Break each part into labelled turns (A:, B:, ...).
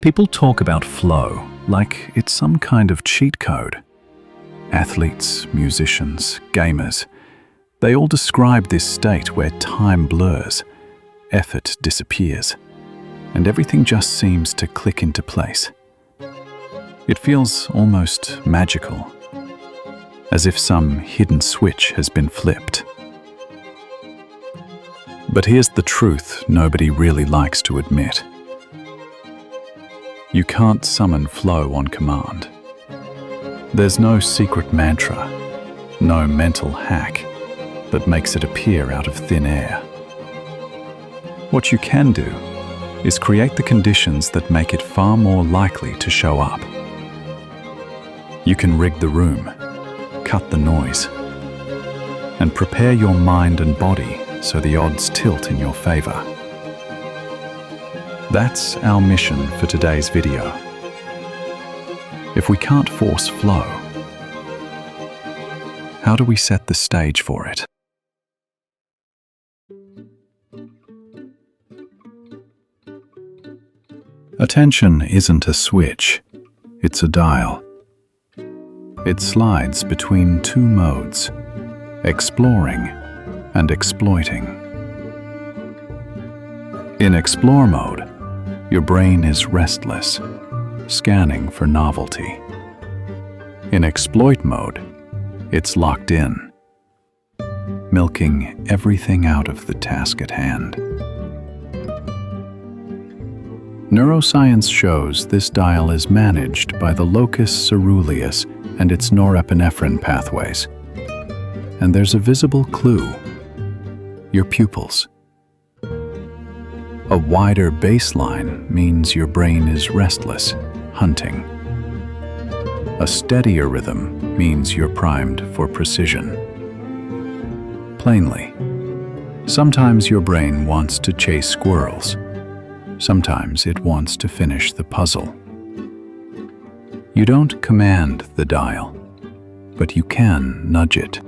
A: People talk about flow like it's some kind of cheat code. Athletes, musicians, gamers, they all describe this state where time blurs, effort disappears, and everything just seems to click into place. It feels almost magical, as if some hidden switch has been flipped. But here's the truth nobody really likes to admit. You can't summon flow on command. There's no secret mantra, no mental hack that makes it appear out of thin air. What you can do is create the conditions that make it far more likely to show up. You can rig the room, cut the noise, and prepare your mind and body so the odds tilt in your favor. That's our mission for today's video. If we can't force flow, how do we set the stage for it? Attention isn't a switch, it's a dial. It slides between two modes, exploring and exploiting. In explore mode, your brain is restless, scanning for novelty. In exploit mode, it's locked in, milking everything out of the task at hand. Neuroscience shows this dial is managed by the locus coeruleus and its norepinephrine pathways. And there's a visible clue: your pupils. A wider baseline means your brain is restless, hunting. A steadier rhythm means you're primed for precision. Plainly, sometimes your brain wants to chase squirrels. Sometimes it wants to finish the puzzle. You don't command the dial, but you can nudge it.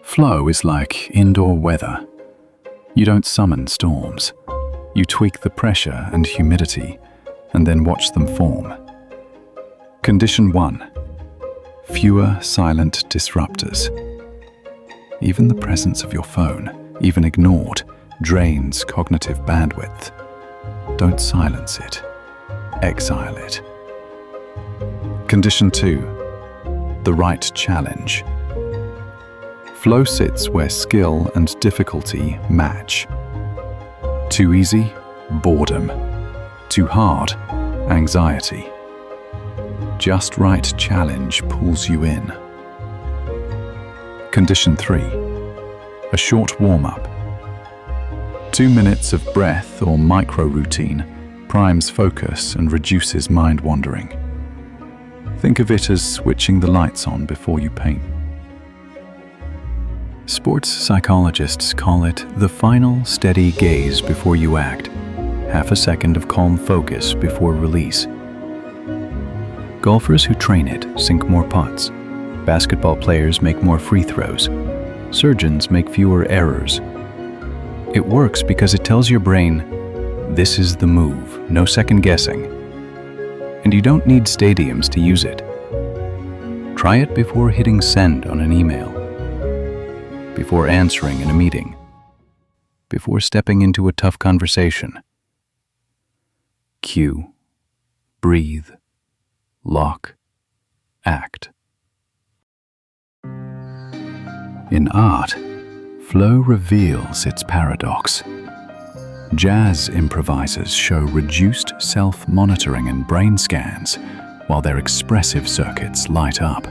A: Flow is like indoor weather. You don't summon storms. You tweak the pressure and humidity, and then watch them form. Condition 1. Fewer silent disruptors. Even the presence of your phone, even ignored, drains cognitive bandwidth. Don't silence it. Exile it. Condition 2. The right challenge. Flow sits where skill and difficulty match. Too easy, boredom. Too hard, anxiety. Just right challenge pulls you in. Condition 3. A short warm-up. 2 minutes of breath or micro-routine primes focus and reduces mind wandering. Think of it as switching the lights on before you paint. Sports psychologists call it the final steady gaze before you act, half a second of calm focus before release. Golfers who train it sink more putts. Basketball players make more free throws. Surgeons make fewer errors. It works because it tells your brain, this is the move, no second guessing. And you don't need stadiums to use it. Try it before hitting send on an email, before answering in a meeting, before stepping into a tough conversation. Cue, breathe, lock, act. In art, flow reveals its paradox. Jazz improvisers show reduced self-monitoring and brain scans, while their expressive circuits light up.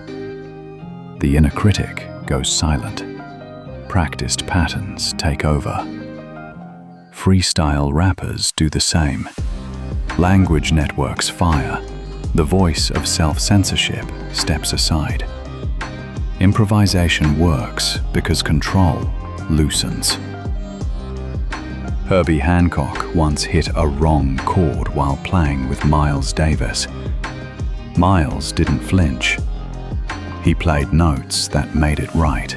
A: The inner critic goes silent. Practiced patterns take over. Freestyle rappers do the same. Language networks fire. The voice of self-censorship steps aside. Improvisation works because control loosens. Herbie Hancock once hit a wrong chord while playing with Miles Davis. Miles didn't flinch. He played notes that made it right.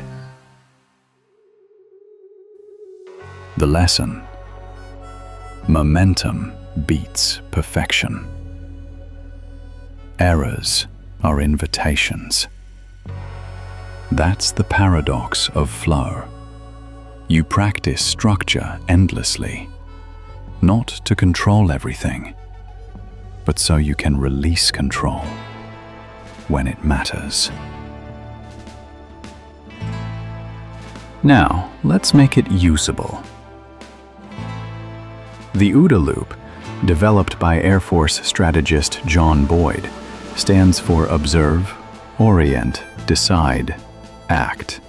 A: The lesson: momentum beats perfection. Errors are invitations. That's the paradox of flow. You practice structure endlessly, not to control everything, but so you can release control when it matters. Now, let's make it usable. The OODA Loop, developed by Air Force strategist John Boyd, stands for Observe, Orient, Decide, Act.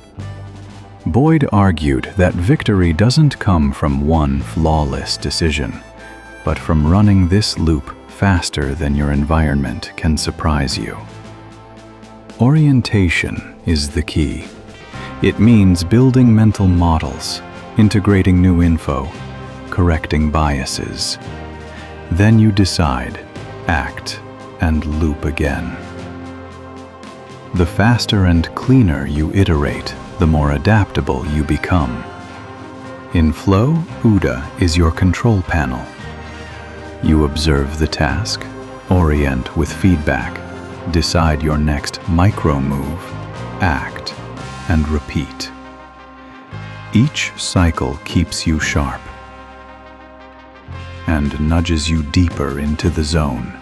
A: Boyd argued that victory doesn't come from one flawless decision, but from running this loop faster than your environment can surprise you. Orientation is the key. It means building mental models, integrating new info, correcting biases. Then you decide, act, and loop again. The faster and cleaner you iterate, the more adaptable you become. In flow, OODA is your control panel. You observe the task, orient with feedback, decide your next micro move, act, and repeat. Each cycle keeps you sharp and nudges you deeper into the zone.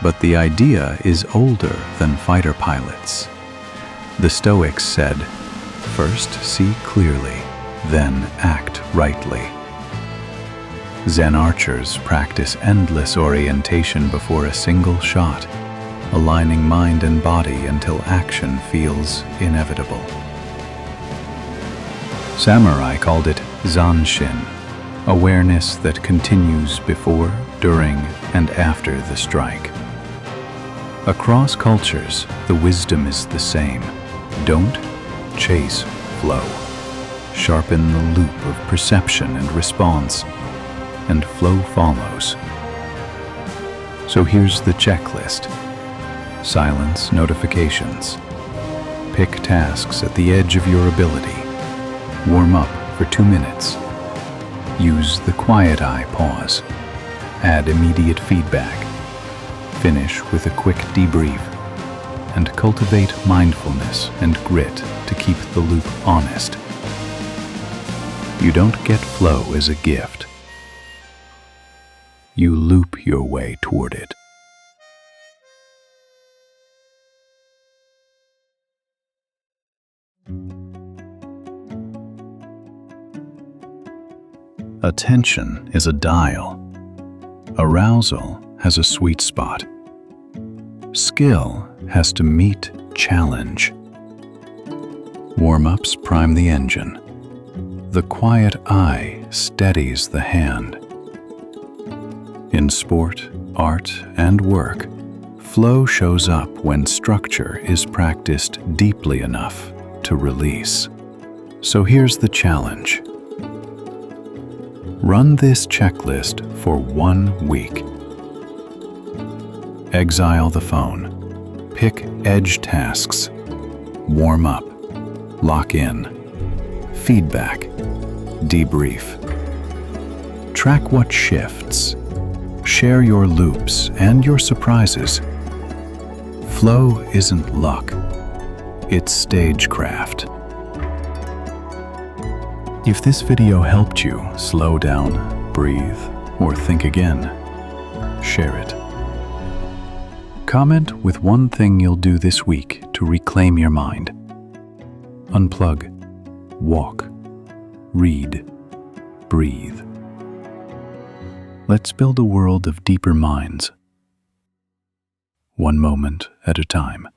A: But the idea is older than fighter pilots. The Stoics said, "First see clearly, then act rightly." Zen archers practice endless orientation before a single shot, aligning mind and body until action feels inevitable. Samurai called it zanshin, awareness that continues before, during, and after the strike. Across cultures, the wisdom is the same. Don't chase flow. Sharpen the loop of perception and response, and flow follows. So here's the checklist. Silence notifications. Pick tasks at the edge of your ability. Warm up for 2 minutes. Use the quiet eye pause. Add immediate feedback. Finish with a quick debrief. And cultivate mindfulness and grit to keep the loop honest. You don't get flow as a gift. You loop your way toward it. Attention is a dial. Arousal has a sweet spot. Skill has to meet challenge. Warm-ups prime the engine. The quiet eye steadies the hand. In sport, art, and work, flow shows up when structure is practiced deeply enough to release. So here's the challenge. Run this checklist for 1 week. Exile the phone. Pick edge tasks. Warm up. Lock in. Feedback. Debrief. Track what shifts. Share your loops and your surprises. Flow isn't luck. It's stagecraft. If this video helped you slow down, breathe, or think again, share it. Comment with one thing you'll do this week to reclaim your mind. Unplug, walk, read, breathe. Let's build a world of deeper minds, one moment at a time.